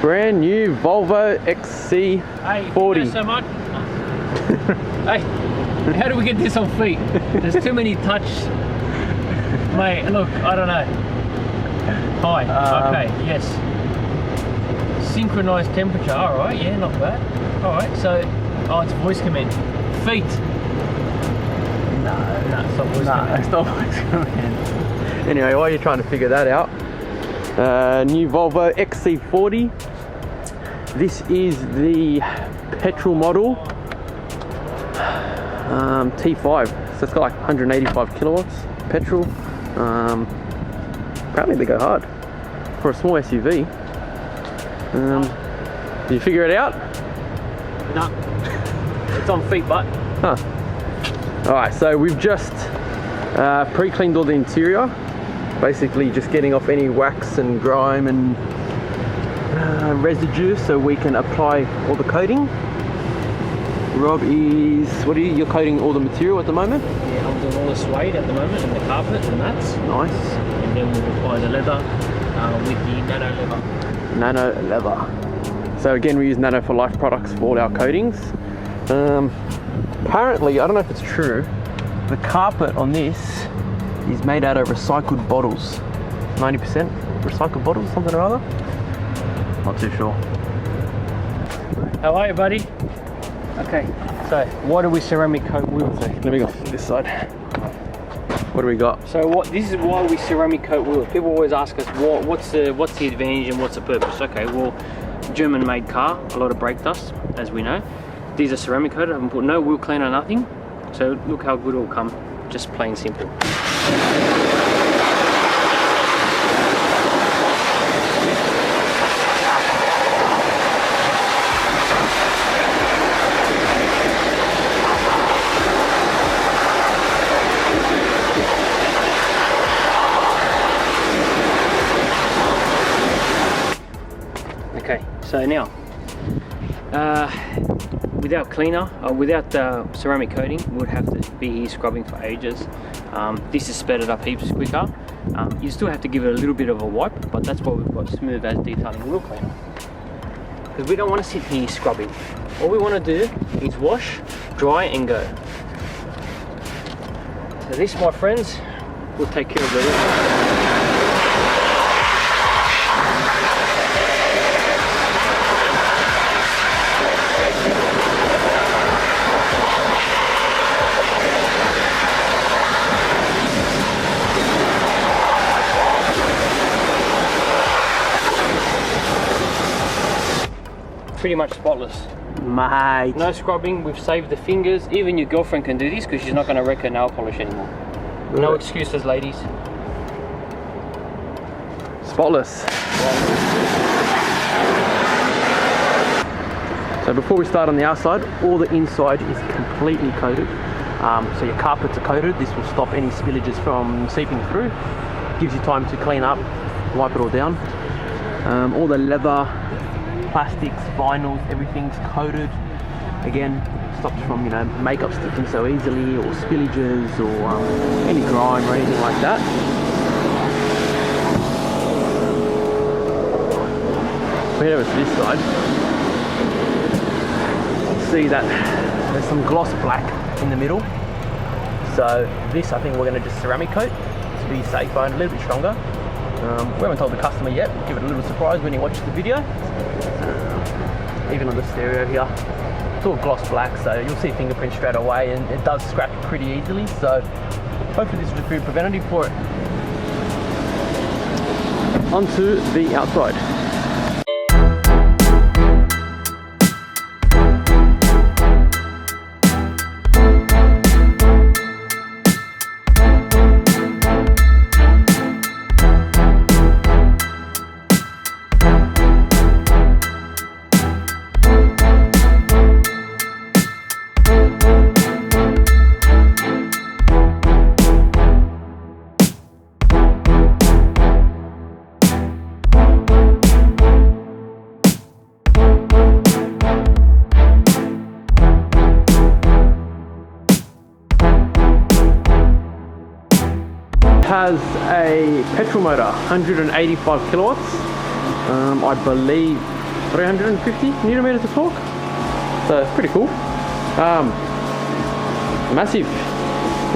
Brand new Volvo XC40. Hey, thank you so much. Hey, how do we get this on feet? There's too many touch. Mate, look, I don't know. Hi, okay, yes. Synchronized temperature, alright, yeah, not bad. Alright, so, oh, it's voice command. Feet. No, it's not voice command. It's not voice command. Anyway, while you're trying to figure that out, new Volvo XC40. This is the petrol model T5. So it's got like 185 kilowatts petrol. Apparently they go hard for a small SUV. Did you figure it out? No. It's on feet, but. Huh. Alright, so we've just pre-cleaned all the interior. Basically just getting off any wax and grime and residue so we can apply all the coating. Rob is, you're coating all the material at the moment? Yeah, I'm doing all the suede at the moment and the carpet and that's nice. And then we'll apply the leather with the nano leather. Nano leather. So again, we use Nano for Life products for all our coatings. Apparently, I don't know if it's true, the carpet on this is made out of recycled bottles. 90% recycled bottles, something or other. Not too sure. How are you, buddy? Okay, so why do we ceramic coat wheels? Let me go this side. What do we got? So this is why we ceramic coat wheels. People always ask us what's the advantage and what's the purpose. Okay, well, German made car, a lot of brake dust, as we know. These are ceramic coated, I haven't put no wheel cleaner, nothing. So look how good it will come, just plain simple. Okay, so now, without cleaner, without ceramic coating, we would have to be here scrubbing for ages. This has sped it up heaps quicker. You still have to give it a little bit of a wipe, but that's why we've got smooth as detailing wheel cleaner. Because we don't want to sit here scrubbing. All we want to do is wash, dry and go. So this, my friends, will take care of the rest. Pretty much spotless. Mate. No scrubbing, we've saved the fingers. Even your girlfriend can do this because she's not going to wreck her nail polish anymore. Good. No excuses, ladies. Spotless. So before we start on the outside, all the inside is completely coated. So your carpets are coated. This will stop any spillages from seeping through. Gives you time to clean up, wipe it all down. All the leather, plastics, vinyls, everything's coated. Again, stops from makeup sticking so easily, or spillages, or any grime or anything like that. We head over to this side. See that there's some gloss black in the middle. So this, I think we're going to just ceramic coat to be safer and a little bit stronger. We haven't told the customer yet. We'll give it a little surprise when he watches the video. Even on the stereo here, it's all gloss black, so you'll see fingerprints straight away, and it does scratch pretty easily. So hopefully this will be preventative for it. Onto the outside. Has a petrol motor, 185 kilowatts. I believe 350 newton meters of torque. So it's pretty cool. Massive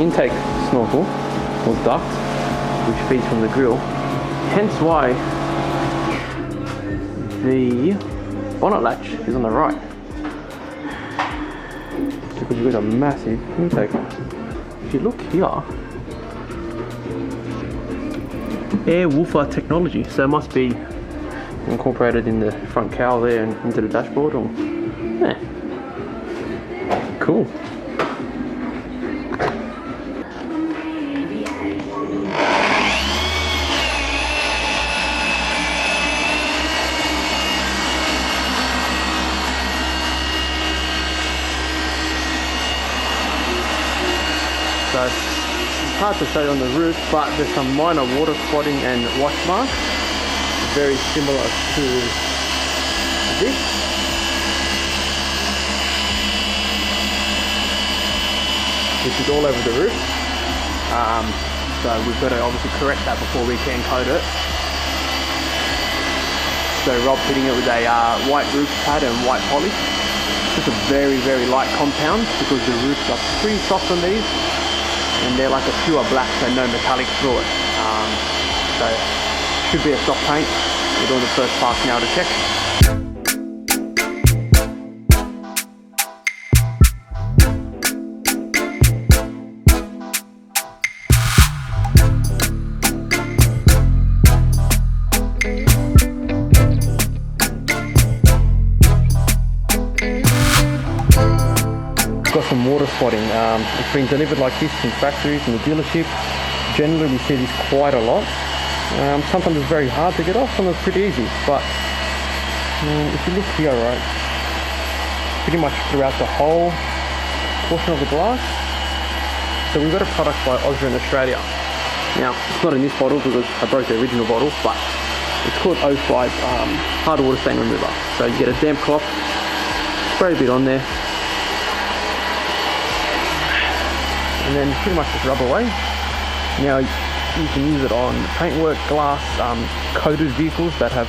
intake snorkel or duct which feeds from the grill. Hence why the bonnet latch is on the right, because you've got a massive intake. If you look here, air woofer technology, so it must be incorporated in the front cowl there and into the dashboard, or yeah, cool. So it's hard to show on the roof, but there's some minor water spotting and wash marks, very similar to this. This is all over the roof. So we've got to obviously correct that before we can coat it. So Rob's hitting it with a white roof pad and white polish. Just a very, very light compound because the roofs are pretty soft on these. And they're like a pure black, so no metallic through it. So should be a soft paint. We're doing the first pass now to check. Got some water spotting. It's been delivered like this in factories and the dealership. Generally we see this quite a lot. Sometimes it's very hard to get off, sometimes it's pretty easy, but if you look here, right, pretty much throughout the whole portion of the glass. So we've got a product by Osra in Australia. Now it's not in this bottle because I broke the original bottle, but it's called O5 hard water stain remover. So you get a damp cloth, spray a bit on there, and then pretty much just rub away. Now you can use it on paintwork, glass, coated vehicles that have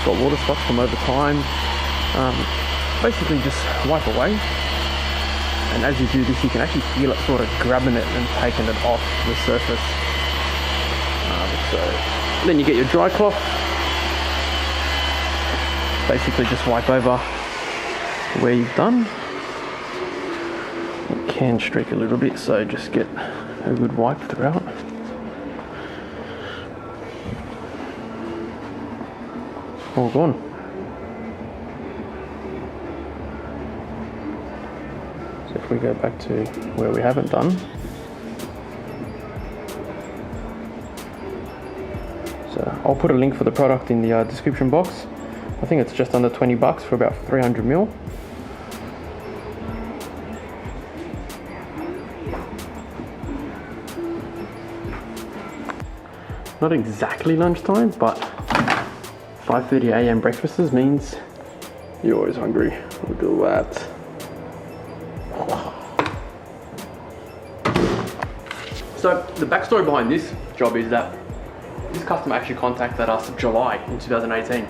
got water spots from over time. Basically just wipe away, and as you do this you can actually feel it sort of grabbing it and taking it off the surface. So then you get your dry cloth, basically just wipe over where you've done. It can streak a little bit, so just get a good wipe throughout. All gone. So if we go back to where we haven't done, so I'll put a link for the product in the description box. I think it's just under 20 bucks for about 300 mil. Not exactly lunchtime, but 5:30 AM breakfasts means you're always hungry. Look at that. So the backstory behind this job is that this customer actually contacted us in July in 2018,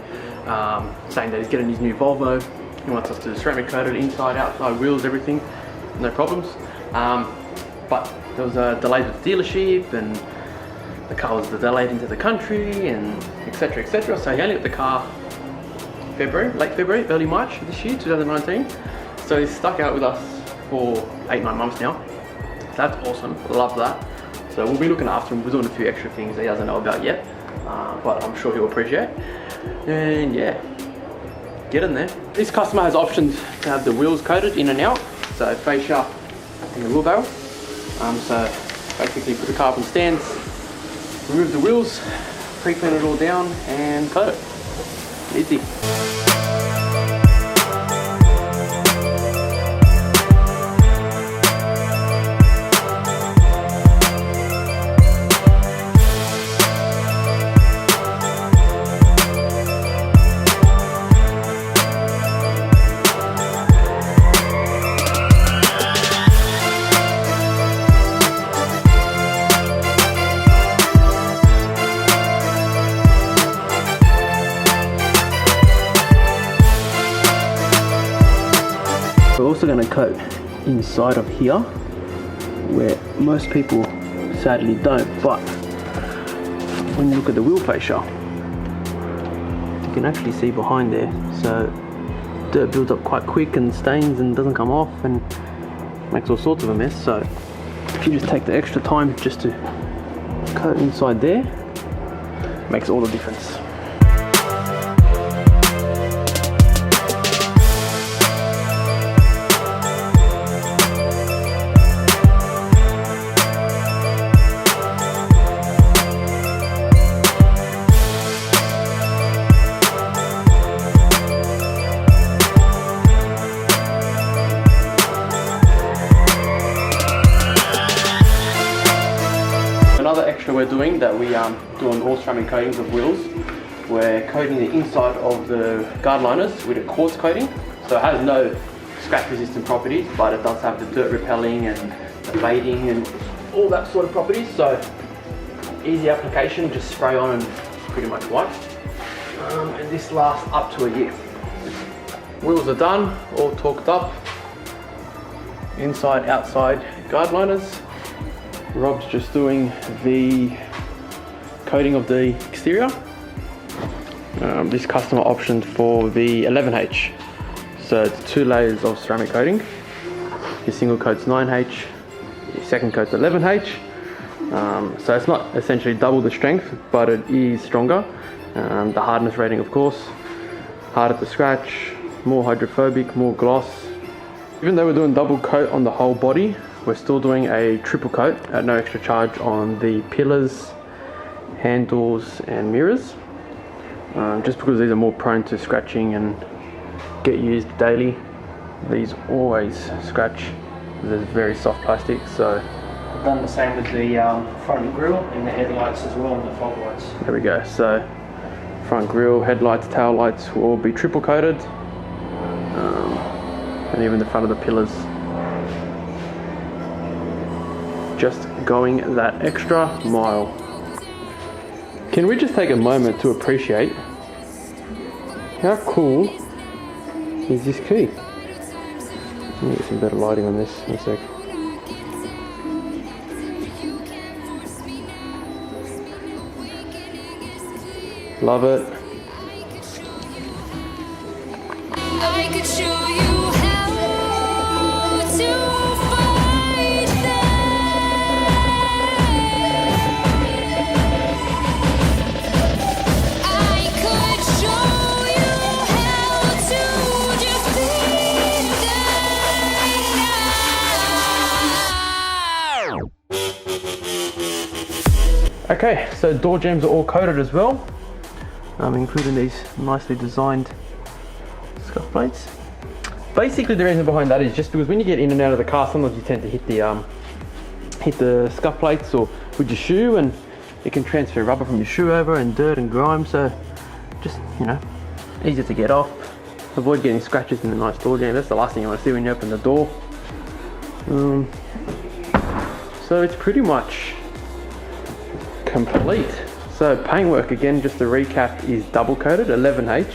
saying that he's getting his new Volvo. He wants us to ceramic coat it inside, outside, wheels, everything, no problems. But there was a delay with the dealership, and the car was delayed into the country, and etc, etc. So he only got the car late February, early March of this year, 2019. So he's stuck out with us for 8-9 months now. So that's awesome, love that. So we'll be looking after him. We're doing a few extra things that he doesn't know about yet, but I'm sure he'll appreciate. And yeah, get in there. This customer has options to have the wheels coated in and out, so fascia and the wheel barrel. So basically put the car up in stands, remove the wheels, pre-clean it all down and coat it. Easy. also going to coat inside of here, where most people sadly don't. But when you look at the wheel fascia, you can actually see behind there. So dirt builds up quite quick and stains and doesn't come off and makes all sorts of a mess. So if you just take the extra time just to coat inside there, makes all the difference. Another extra we're doing that we do on all ceramic coatings of wheels, we're coating the inside of the guard liners with a quartz coating. So it has no scratch resistant properties, but it does have the dirt repelling and the fading and all that sort of properties. So easy application, just spray on and pretty much wipe. And this lasts up to a year. Wheels are done, all torqued up. Inside, outside guard liners. Rob's just doing the coating of the exterior. This customer optioned for the 11H. So it's 2 layers of ceramic coating. Your single coat's 9H, your second coat's 11H. So it's not essentially double the strength, but it is stronger. The hardness rating, of course, harder to scratch, more hydrophobic, more gloss. Even though we're doing double coat on the whole body, we're still doing a triple coat at no extra charge on the pillars, handles and mirrors, just because these are more prone to scratching and get used daily. These always scratch. They're very soft plastic. So I've done the same with the front grille and the headlights as well, and the fog lights. There we go. So front grille, headlights, tail lights will all be triple coated, and even the front of the pillars. Just going that extra mile. Can we just take a moment to appreciate how cool is this key? Let me get some better lighting on this in a sec. Love it. I could show you how to fight them. I could show you how to defeat them now. Okay, so door jambs are all coated as well, including these nicely designed scuff plates. Basically the reason behind that is just because when you get in and out of the car, sometimes you tend to hit the scuff plates or with your shoe, and it can transfer rubber from your shoe over and dirt and grime. So just, you know, easier to get off. Avoid getting scratches in the nice door jamb. That's the last thing you want to see when you open the door. So it's pretty much complete. So paintwork, again, just to recap, is double coated 11H.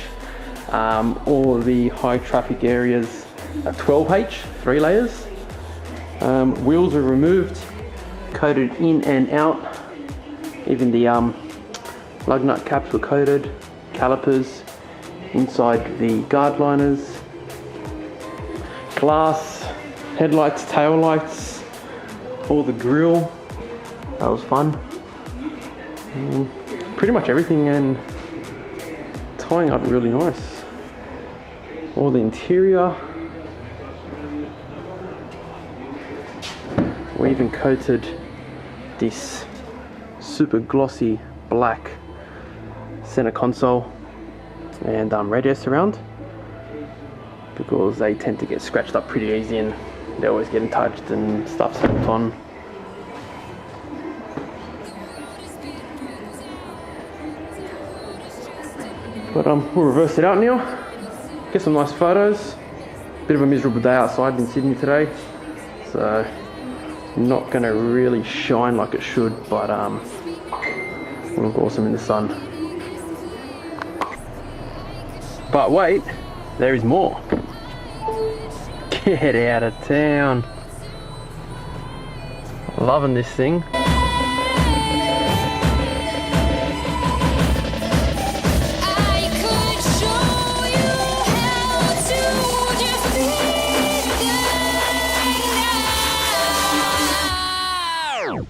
All the high traffic areas are 12H, 3 layers. Wheels are removed, coated in and out. Even the lug nut caps were coated, calipers inside the guard liners, glass, headlights, tail lights, all the grille. That was fun. Pretty much everything, and tying up really nice. All the interior. We even coated this super glossy black center console and radio surround, because they tend to get scratched up pretty easy and they're always getting touched and stuff slipped on. But we'll reverse it out now, get some nice photos. Bit of a miserable day outside in Sydney today, so not gonna really shine like it should, but will look awesome in the sun. But wait, there is more. Get out of town. Loving this thing. I could show you how to defeat the now.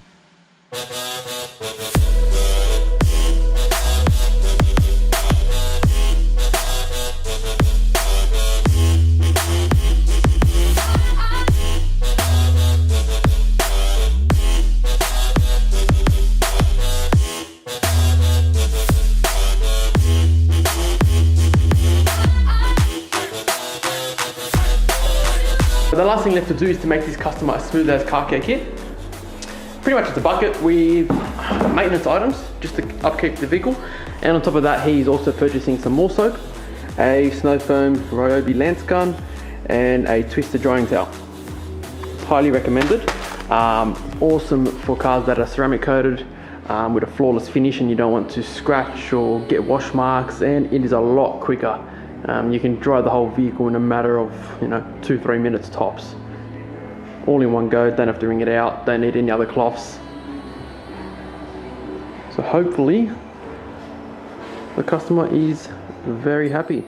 The last thing left to do is to make this customer as smooth as car care kit. Pretty much it's a bucket with maintenance items just to upkeep the vehicle, and on top of that he's also purchasing some more soap, a snow foam Ryobi lance gun, and a twisted drying towel. Highly recommended. Awesome for cars that are ceramic coated with a flawless finish and you don't want to scratch or get wash marks, and it is a lot quicker. You can dry the whole vehicle in a matter of 2-3 minutes tops. All in one go, don't have to wring it out, don't need any other cloths. So hopefully the customer is very happy.